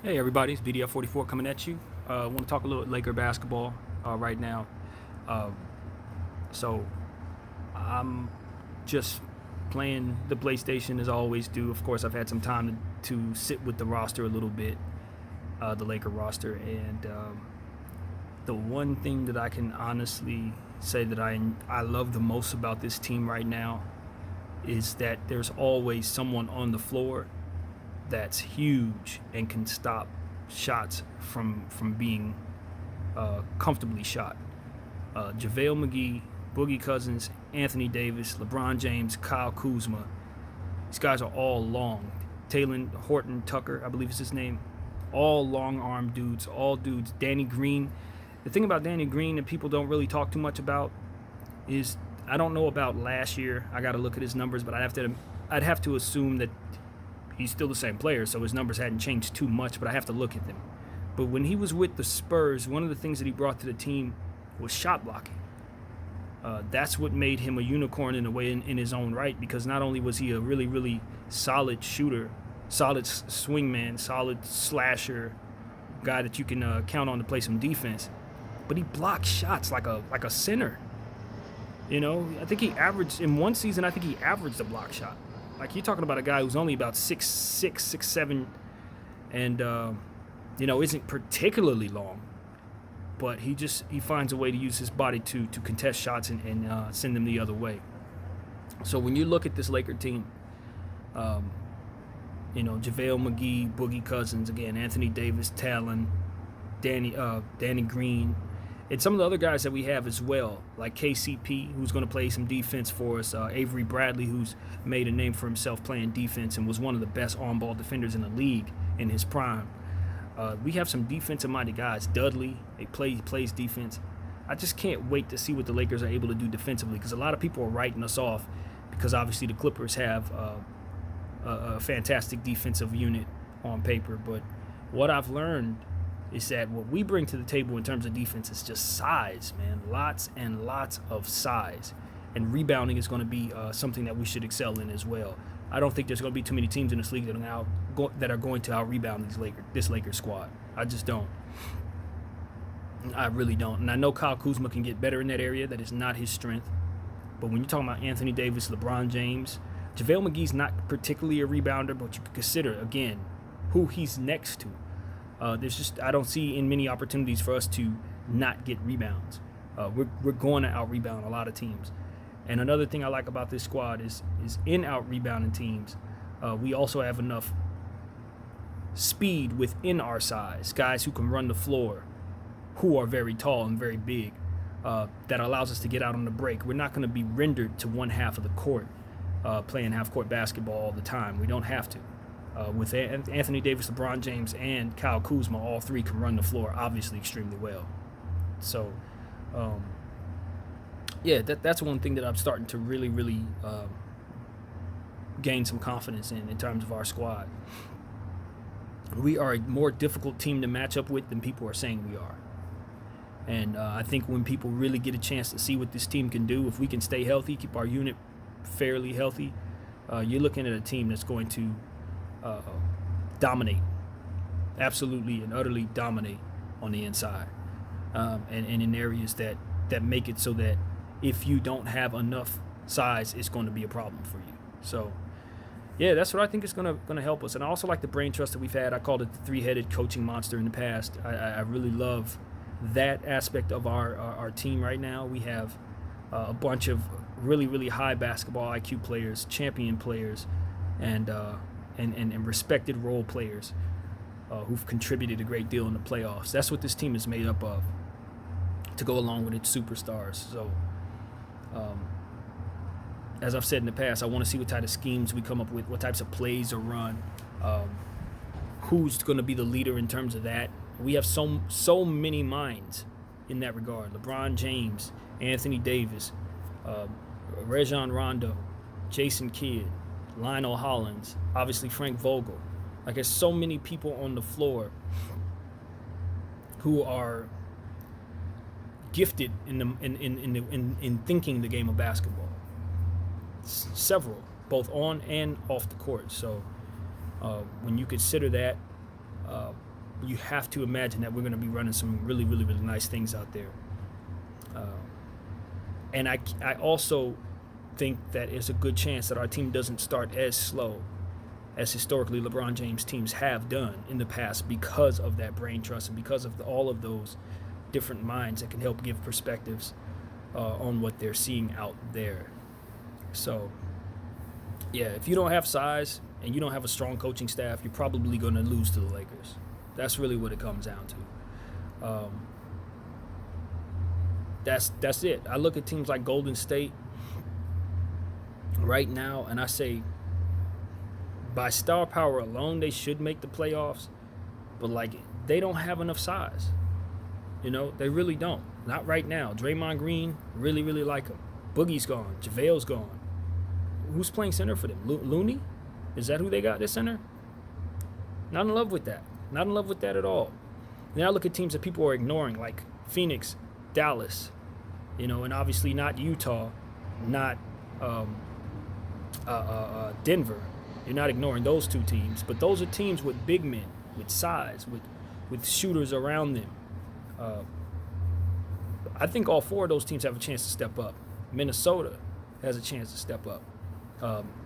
Hey everybody, it's BDF44 coming at you. I want to talk a little Laker basketball right now. Uh, so I'm just playing the PlayStation as I always do. Of course, I've had some time to sit with the roster a little bit, the Laker roster, and the one thing that I can honestly say that I love the most about this team right now is that there's always someone on the floor that's huge and can stop shots from being comfortably shot. JaVale McGee, Boogie Cousins, Anthony Davis, LeBron James, Kyle Kuzma. These guys are all long. Taylor Horton Tucker, I believe is his name. All long arm dudes, all dudes. Danny Green. The thing about Danny Green that people don't really talk too much about is I don't know about last year. I got to look at his numbers, but I'd have to assume that he's still the same player, so his numbers hadn't changed too much, but I have to look at them. But when he was with the Spurs, one of the things that he brought to the team was shot blocking. That's what made him a unicorn in a way in his own right, because not only was he a really, really solid shooter, solid swingman, solid slasher, guy that you can count on to play some defense, but he blocked shots like a center. You know, I think he averaged in one season. I think he averaged a block shot. Like you're talking about a guy who's only about 6'6", 6'7", and isn't particularly long, but he finds a way to use his body to contest shots and send them the other way. So when you look at this Laker team, JaVale McGee, Boogie Cousins, again, Anthony Davis, Talon, Danny Green, and some of the other guys that we have as well, like KCP, who's going to play some defense for us, Avery Bradley, who's made a name for himself playing defense and was one of the best on-ball defenders in the league in his prime. We have some defensive-minded guys. Dudley, he plays defense. I just can't wait to see what the Lakers are able to do defensively, because a lot of people are writing us off because obviously the Clippers have a fantastic defensive unit on paper. But what I've learned is that what we bring to the table in terms of defense is just size, man. Lots and lots of size. And rebounding is going to be something that we should excel in as well. I don't think there's going to be too many teams in this league that are going to out-rebound this Lakers squad. I just don't. I really don't. And I know Kyle Kuzma can get better in that area. That is not his strength. But when you're talking about Anthony Davis, LeBron James, JaVale McGee's not particularly a rebounder, but you can consider, again, who he's next to. I don't see in many opportunities for us to not get rebounds. We're going to out-rebound a lot of teams. And another thing I like about this squad is in out-rebounding teams, we also have enough speed within our size, guys who can run the floor, who are very tall and very big, that allows us to get out on the break. We're not going to be rendered to one half of the court playing half-court basketball all the time. We don't have to. With Anthony Davis, LeBron James, and Kyle Kuzma, all three can run the floor obviously extremely well. So, that's one thing that I'm starting to really, really gain some confidence in terms of our squad. We are a more difficult team to match up with than people are saying we are. And I think when people really get a chance to see what this team can do, if we can stay healthy, keep our unit fairly healthy, you're looking at a team that's going to dominate, absolutely and utterly dominate on the inside, and in areas that make it so that if you don't have enough size, it's going to be a problem for you. So, yeah, that's what I think is going to help us. And I also like the brain trust that we've had. I called it the three-headed coaching monster in the past. I really love that aspect of our team right now. We have a bunch of really, really high basketball IQ players, champion players, and respected role players who've contributed a great deal in the playoffs. That's what this team is made up of, to go along with its superstars. So, as I've said in the past, I want to see what type of schemes we come up with, what types of plays are run, who's going to be the leader in terms of that. We have so many minds in that regard. LeBron James, Anthony Davis, Rajon Rondo, Jason Kidd, Lionel Hollins, obviously Frank Vogel. Like, there's so many people on the floor who are gifted in thinking the game of basketball. Several, both on and off the court. So when you consider that, you have to imagine that we're going to be running some really, really, really nice things out there. And I also think that it's a good chance that our team doesn't start as slow as historically LeBron James teams have done in the past because of that brain trust and because of all of those different minds that can help give perspectives on what they're seeing out there. So, yeah, if you don't have size and you don't have a strong coaching staff, you're probably going to lose to the Lakers. That's really what it comes down to. That's it. I look at teams like Golden State right now, and I say by star power alone, they should make the playoffs. But, like, they don't have enough size. You know, they really don't. Not right now. Draymond Green, really, really like him. Boogie's gone. JaVale's gone. Who's playing center for them? Looney? Is that who they got, this center? Not in love with that. Not in love with that at all. Now I look at teams that people are ignoring, like Phoenix, Dallas, you know, and obviously not Utah, not Denver. You're not ignoring those two teams, but those are teams with big men, with size, with shooters around them. I think all four of those teams have a chance to step up. Minnesota has a chance to step up.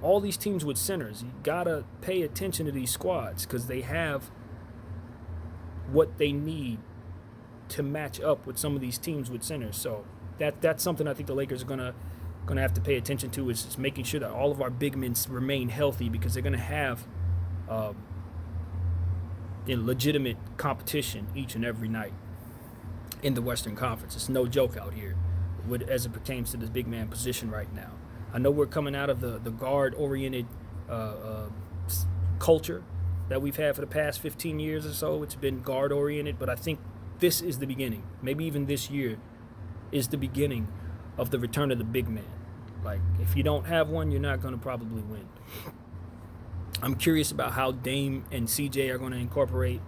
All these teams with centers, you gotta pay attention to these squads because they have what they need to match up with some of these teams with centers. So that's something I think the Lakers are gonna have to pay attention to, is just making sure that all of our big men remain healthy, because they're gonna have legitimate competition each and every night in the Western Conference. It's no joke out here as it pertains to this big man position right now. I know we're coming out of the guard-oriented culture that we've had for the past 15 years or so. It's been guard-oriented, but I think this is the beginning. Maybe even this year is the beginning of the return of the big man. Like, if you don't have one, you're not going to probably win. I'm curious about how Dame and CJ are going to incorporate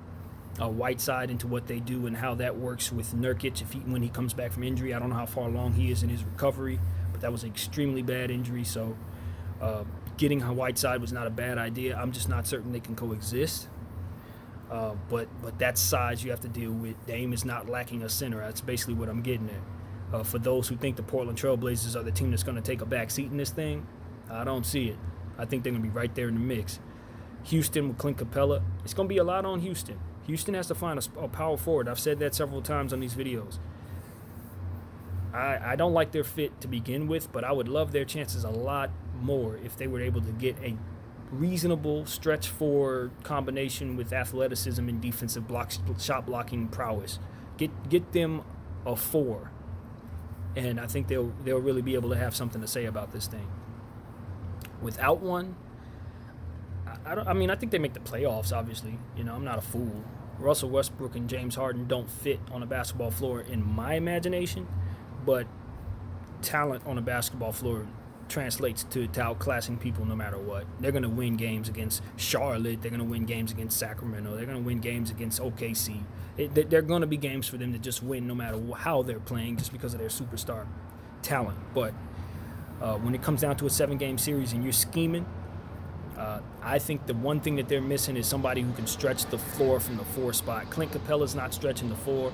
Whiteside into what they do and how that works with Nurkic when he comes back from injury. I don't know how far along he is in his recovery, but that was an extremely bad injury. So getting Whiteside was not a bad idea. I'm just not certain they can coexist. But that's size you have to deal with. Dame is not lacking a center. That's basically what I'm getting at. For those who think the Portland Trailblazers are the team that's going to take a back seat in this thing, I don't see it. I think they're going to be right there in the mix. Houston with Clint Capella, it's going to be a lot on Houston. Houston has to find a power forward. I've said that several times on these videos. I don't like their fit to begin with, but I would love their chances a lot more if they were able to get a reasonable stretch four combination with athleticism and defensive shot blocking prowess. Get them a 4, and I think they'll really be able to have something to say about this thing. Without one, I think they make the playoffs, obviously. You know, I'm not a fool. Russell Westbrook and James Harden don't fit on a basketball floor in my imagination, but talent on a basketball floor translates to outclassing people no matter what. They're going to win games against Charlotte. They're going to win games against Sacramento. They're going to win games against OKC. They're going to be games for them to just win no matter how they're playing, just because of their superstar talent. But when it comes down to a 7-game series and you're scheming, I think the one thing that they're missing is somebody who can stretch the floor from the 4 spot. Clint Capella's not stretching the 4.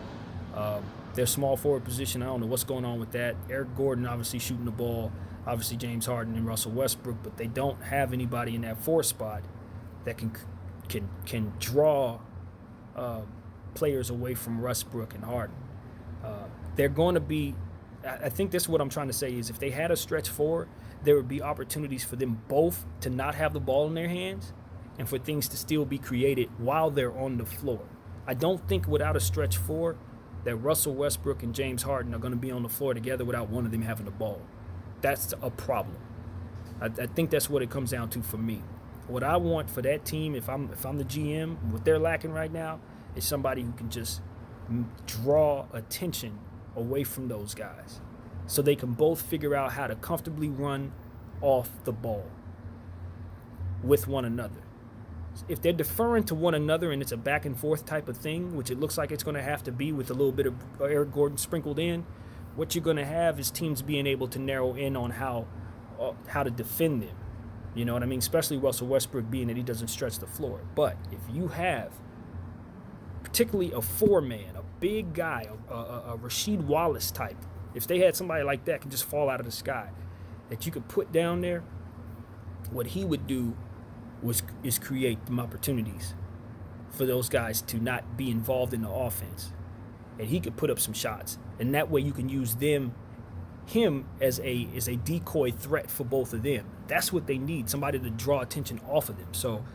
Their small forward position, I don't know what's going on with that. Eric Gordon obviously shooting the ball. Obviously James Harden and Russell Westbrook, but they don't have anybody in that 4 spot that can draw players away from Westbrook and Harden. They're going to be, I think this is what I'm trying to say, is if they had a stretch 4, there would be opportunities for them both to not have the ball in their hands and for things to still be created while they're on the floor. I don't think without a stretch 4 that Russell Westbrook and James Harden are going to be on the floor together without one of them having the ball. That's a problem. I think that's what it comes down to for me. What I want for that team, if I'm the GM, what they're lacking right now is somebody who can just draw attention away from those guys, so they can both figure out how to comfortably run off the ball with one another. If they're deferring to one another and it's a back and forth type of thing, which it looks like it's going to have to be with a little bit of Eric Gordon sprinkled in, what you're going to have is teams being able to narrow in on how to defend them. You know what I mean? Especially Russell Westbrook, being that he doesn't stretch the floor. But if you have particularly a four-man, a big guy, a Rasheed Wallace type. If they had somebody like that can just fall out of the sky, that you could put down there, what he would do is create them opportunities for those guys to not be involved in the offense, and he could put up some shots, and that way you can use him as a decoy threat for both of them. That's what they need, somebody to draw attention off of them. So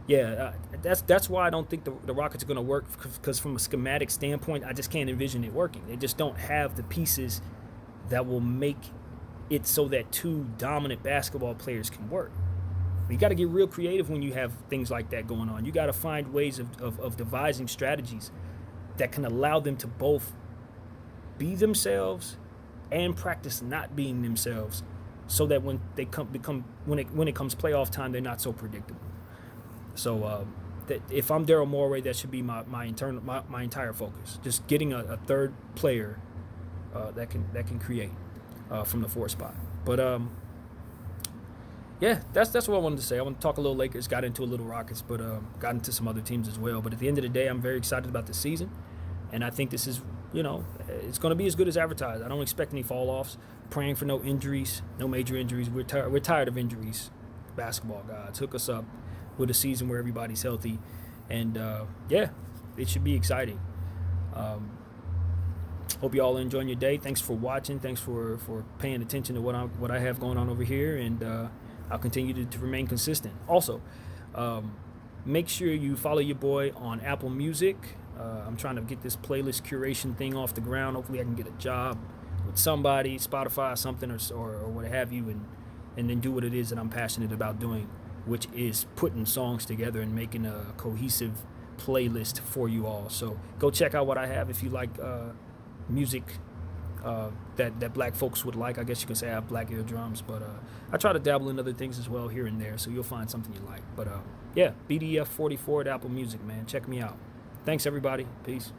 yeah, that's why I don't think the Rockets are going to work, because from a schematic standpoint, I just can't envision it working. They just don't have the pieces that will make it so that two dominant basketball players can work. You got to get real creative when you have things like that going on. You got to find ways of devising strategies that can allow them to both be themselves and practice not being themselves, so that when they when it comes playoff time, they're not so predictable. So that if I'm Daryl Morey, that should be my entire focus. Just getting a third player that can create from the 4 spot. But yeah, that's what I wanted to say. I want to talk a little Lakers, got into a little Rockets, but got into some other teams as well. But at the end of the day, I'm very excited about the season, and I think this is, it's going to be as good as advertised. I don't expect any fall-offs. Praying for no injuries, no major injuries. We're tired of injuries. Basketball gods, hook us up with a season where everybody's healthy, and yeah, it should be exciting. Hope you all are enjoying your day. Thanks for watching. Thanks for paying attention to what I have going on over here, and I'll continue to remain consistent. Also, make sure you follow your boy on Apple Music. I'm trying to get this playlist curation thing off the ground. Hopefully I can get a job with somebody, Spotify, something, or what have you, and then do what it is that I'm passionate about doing, which is putting songs together and making a cohesive playlist for you all. So go check out what I have if you like music that black folks would like. I guess you could say I have black eardrums, but I try to dabble in other things as well here and there, so you'll find something you like. But yeah, BDF44 at Apple Music, man. Check me out. Thanks, everybody. Peace.